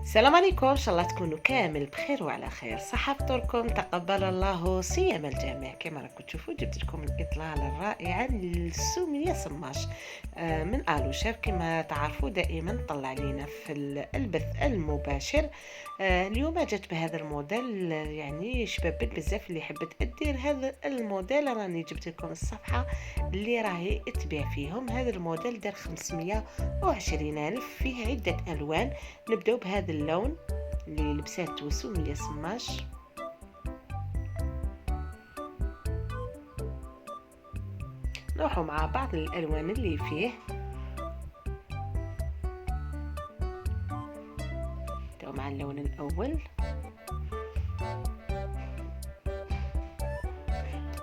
السلام عليكم، ان شاء الله تكونوا كامل بخير وعلى خير. صحة فطوركم، تقبل الله صيام الجميع. كما راكم تشوفوا جبت لكم الاطلاله الرائعه للسوميه صماش من الو شيف. كما تعرفوا دائما نطلع علينا في البث المباشر. اليوم جت بهذا الموديل، يعني شباب بزاف اللي حبت ادير هذا الموديل. راني جبت لكم الصفحه اللي راهي تبيع فيهم. هذا الموديل دار 520 ألف، فيه عدة ألوان. نبداو بهذا اللون اللي لبسات وسومية صماش. نروحوا مع بعض الألوان اللي فيه. نبداو مع اللون الأول.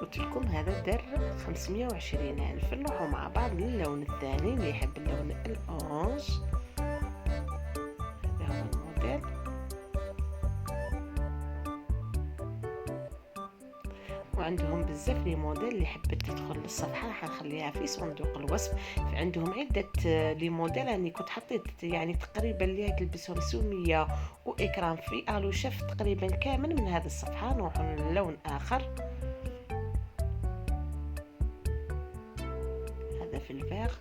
قلت لكم هذا دار 520 ألف. نروحوا مع بعض للون الثاني اللي يحب اللون الأورانج. هذا هو الموديل. وعندهم بزاف لي موديل. اللي حبت تدخل للصفحه راح نخليها في صندوق الوصف. عندهم عده لي موديل. اني كنت حطيت يعني تقريبا اللي تلبسهم سوميه واكرام في الو شيف تقريبا كامل من هذه الصفحه. نروح للون اخر. هذا في الفيغ.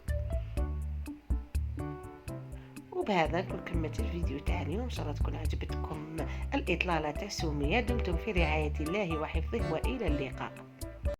وبهذا نكون كملت الفيديو تاع اليوم. ان شاء الله تكون عجبتكم الاطلاله تاع سوميه. دمتم في رعايه الله وحفظه والى اللقاء.